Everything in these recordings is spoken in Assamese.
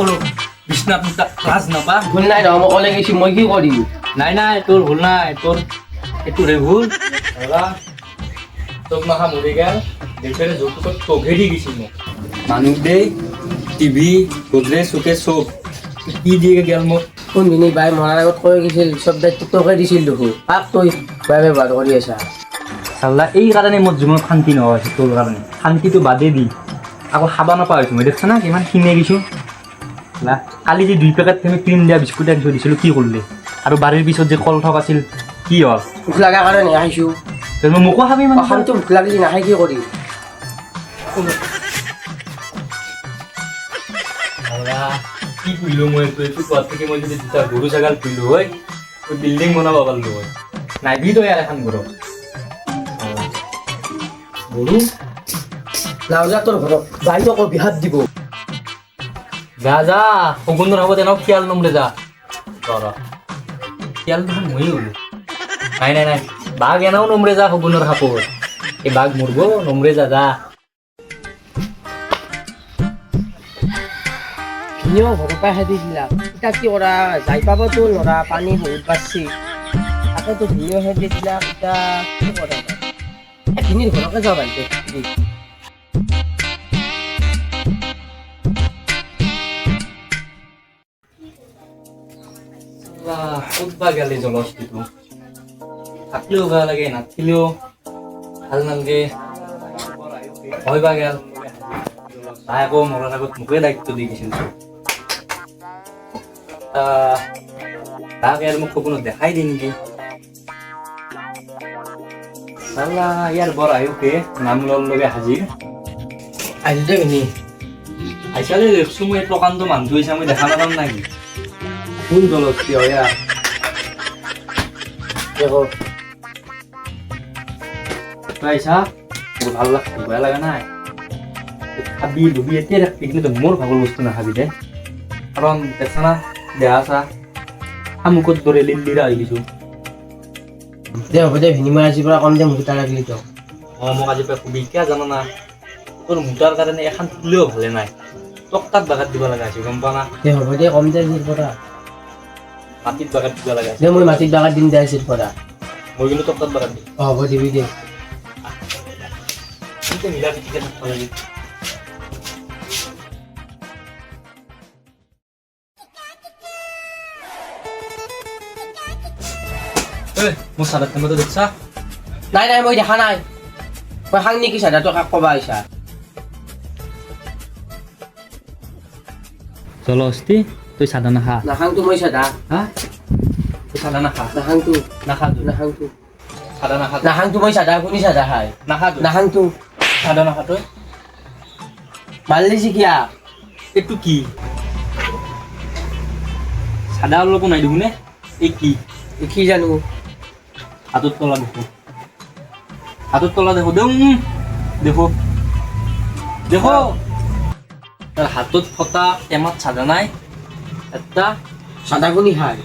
কৰোঁ বিছনাত ক্লাছ নাপা ভুল নাই নহয় মই ক'লে গৈছোঁ মই কি কৰিম নাই তোৰ ভুল নাই তোৰ এইটোৰে ভুল তোক মাহা মৰি গেল দেউতাৰে যৌতুকত তোকহে দি গৈছিল মোক মানুহ দেই টিভি গডৰেজ চুকে চব কি দিয়ে গেল মোক কোনখিনি বাই মৰাৰ আগত কৈ গৈছিল চব দায়িত্ব তোকে দিছিল দেখোন কাক তই বাই ব্যৱহাৰ কৰি আছা চাল্লা এই কাৰণে মোৰ জীৱনত শান্তি নোহোৱা হৈছে তোৰ কাৰণে শান্তিটো বাদেই দি আকৌ খাব নাপা হৈছোঁ মই দেখছা না কিমান কিনে গৈছোঁ কালি যে 2 পেকেট তুমি ক্ৰীম দিয়া বিস্কুট এক থৈ দিছিলোঁ কি কৰিলি আৰু বাৰীৰ পিছত যে কল থক আছিল কি হ'ল ভোক লগা কাৰণে আহিছোঁ তই মোকো খাবি মানে অশান্তি ভোক লাগিলে নাখাই কি কৰিম কি কৰিলোঁ মই এইটো কোৱাত থাকি মই যদি দুটা গৰু ছাগাল পুহিলোঁ হয় তই বিল্ডিং বনাব পাৰিলোঁ হয় নাইবি তই ইয়াৰ এখন গৰু গৰু নাওজা তোৰ ঘৰত যাই তোক বিহাত দিব যা সগুনৰ হ'ব তেনেও খিয়াল নমৰে যা খিয়াল দেখোন ময়ো হ'লো নাই বাঘ এনেও নমৰে যা সগুনৰ সাপত এই বাঘ মৰব নমৰে যা ভিনিও ঘৰৰ পৰা খেদি দিলা এতিয়া কি কৰা যাই পাবতো ল'ৰা পানী বহুত বাঢ়ছি তাকেতো ভিনিও খেদি দিলা এতিয়া কি কৰা ভিনিৰ ঘৰকে যাওঁ ভালকে ক'তবা গেলে জলস্তিটো থাকলেও বেয়া লাগে নাথাকিলেও ভাল নালাগে হয় বা গেল তাই আকৌ মৰাৰ আগত মোকে দায়িত্ব দি গৈছিল তাক ইয়াৰ মোক কোনো দেখাই দিয়ে নেকি চাল্লা ইয়াৰ বৰ আয়ুসে নাম লোৱাৰ লগে হাজিৰ আহিল দে ভিনি আইচালে দেখছো মই প্ৰকাণ্ড মানুহ হৈছে মই দেখা নাপাম নাকি কোন জলস্তি হয় দেখো আইসা মোৰ ভাল লাগছে বেয়া লাগা নাই খাবি ডুবি এতিয়া ৰাখবি কিন্তু মোৰ ভাগৰ বস্তু নাখাবি দে কাৰণ দেখা না দেহা চা শামুকত দৰে লিৰা হৈ গৈছোঁ দে হ'ব দে ভিনি মই আজিৰ পৰা কম দে মোটা লাগিলি তো মোক আজিৰ পৰা কবি কিয় জানো না তোৰ মোটাৰ কাৰণে এখন ফুলেও ভালে নাই তোক তাত বাগাত দিব লগা হৈছে গম পা না দে হ'ব দে কম দে আজিৰ পৰা মাটিত বাগাত দিব লগা হৈছে দে মই মাটিত বাগাত দিম দে আজিৰ পৰা মই কিন্তু তোক তাত বাগাত দিম হ'ব দিবি দে মিলা পিটিকে থাকিব লাগে মোৰ চাদাত টাইমতো দেখছা নাই মই দেখা নাই মই খাং নেকি চাদা তই কাক ক'বা আহিছা জলস্তি তই চাদা নাখা নাখাংতো মই চাদা হা তই চাদা নাখা নাখাংতো নাখাংতো চাদা নাখা নাখাংতো মই চাদা কোনি চাদা খাই নাখাংতো চাদা নাখা তই মাৰলি কিয়া এইটো কি চাদা অলপো নাই দেখোন এই কি জানো হাতত তলা দেখো দেখো তার হাতত ফটা টেমাত চাদা নাই এটা চাদা কোনি খাই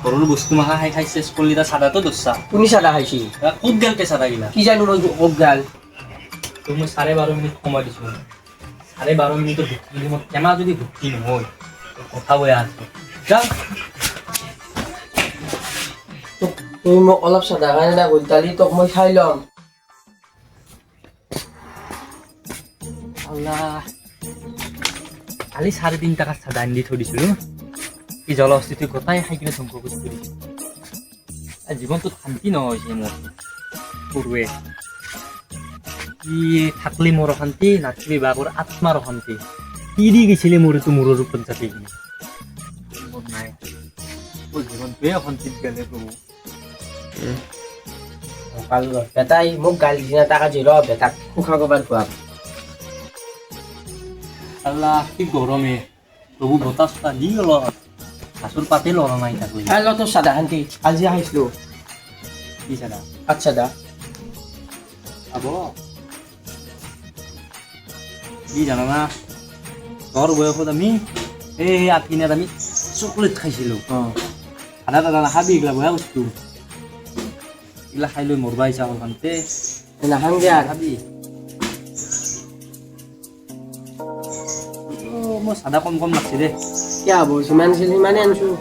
ঘৰৰ বস্তু মাখা খাই চেছ কৰিলি তাৰ চাদাটো দচ্ছা কোনি চাদা খাইছি ক'ত গেলতে চাদা গিলা কি জানো মই ক'ত গাল তোক মই 12.5 মিনিট সময় দিছোঁ 12.5 মিনিটৰ ভিতৰত মই টেমা যদি ভৰ্তি নহয় কথা বয়া আছে যা তুমি মোক অলপ চাদা খাই না গলতালি তোক মই খাই ল'ম আল্লাহ কালি 3.5 টাকা চাদা আনি থৈ দিছিলোঁ এই জলস্থিতি গোটাই খাই কিনে ধ্বংস কৰি থৈ দিছোঁ জীৱনটোত শান্তি নোহোৱা হৈছে মোৰ সৰুৱে ই থাকলি মোৰ অশান্তি নাথাকিলি বাঘৰ আত্মাৰ অশান্তি কি দি গৈছিলে মোৰ এইটো মূৰৰ ওপৰত জাতি কিনে মোৰ নাই মোৰ জীৱনটোৱে অশান্তিত গেলে প্ৰভু বেটাই মোক গাল দিছে না টাকা জিৰ বেটাক সুখা কবাৰ খোৱা আল্লাহ কি গৰমে প্ৰভু বতাহ চতাহ দি অলপ গাছৰ পাতে লৰা নাই তাক হেল্ল' তোৰ চাদা শান্তি আজি আহিছিলোঁ কি চাদা ভাত চাদা আব কি জানা না তোৰ বয়সত আমি এই আঠকিনাত আমি চকলেট খাইছিলোঁ আধা দাদা নাখাবি এইগিলা বেয়া বস্তু এইগিলা খাই লৈ মৰবা ইচ্ছা হ'ল খানতে নাখাং দিয়া খাবি মোৰ চাদা কম লাগছে দে কিয় হ'ব যিমান আছিল সিমানে আনিছোঁ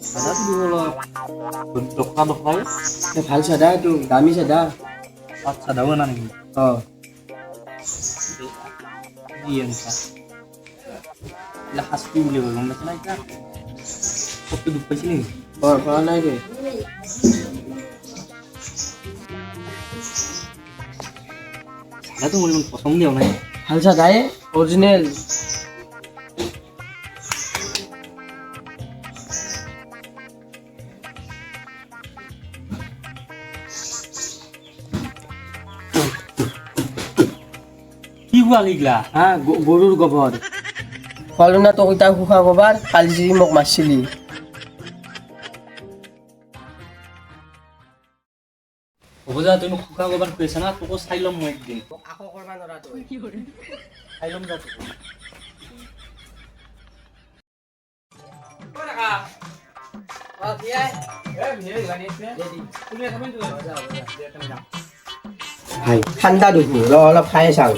চাদাটো দিব অলপ দোকান দোকান ভাল চাদা এইটো দামী চাদা পাঁচ চাদাও আনা নেকি অঁ কি এনেকুৱা এইবিলাক শাস্তি বুলি কয় গম পাইছে না এতিয়া চবটো দুখ পাইছে নেকি কৰা নাই দে চাদাটো মোৰ ইমান পচন্দ দিয়া নাই ভাল চাদাই অৰিজিনেল কি খোৱাল এইগিলা হা গৰুৰ গোবৰ খোৱালো না তোক এতিয়া সুখা গোবৰ কালি যদি মোক মাৰিছিলি হ'ব যা তুমি শুকা ক'ৰবাত কৈছা না তোকো চাই ল'ম মই একদিন আকৌ কৰবা নৰা তই চাই ল'ম যা ভাই ঠাণ্ডা দেখো অলপ খাই চাওঁ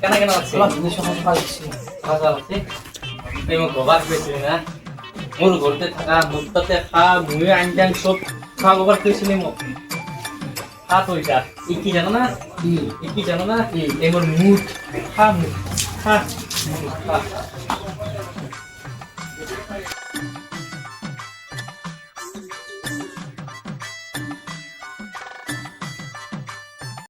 কেনা কেনা লাগছে অলপ জিনিস লাগছে ভাজা লাগছে এই মই গবাত গৈছিলি না মোৰ ঘৰতে থাকা মোৰ তাতে খা ময়ো আঞ্জান চব খা গবাত কৈছিলি মোক খা তই যা ই কি জানো না ই কি জানো না এই মোৰ মুঠ খা মুঠ খা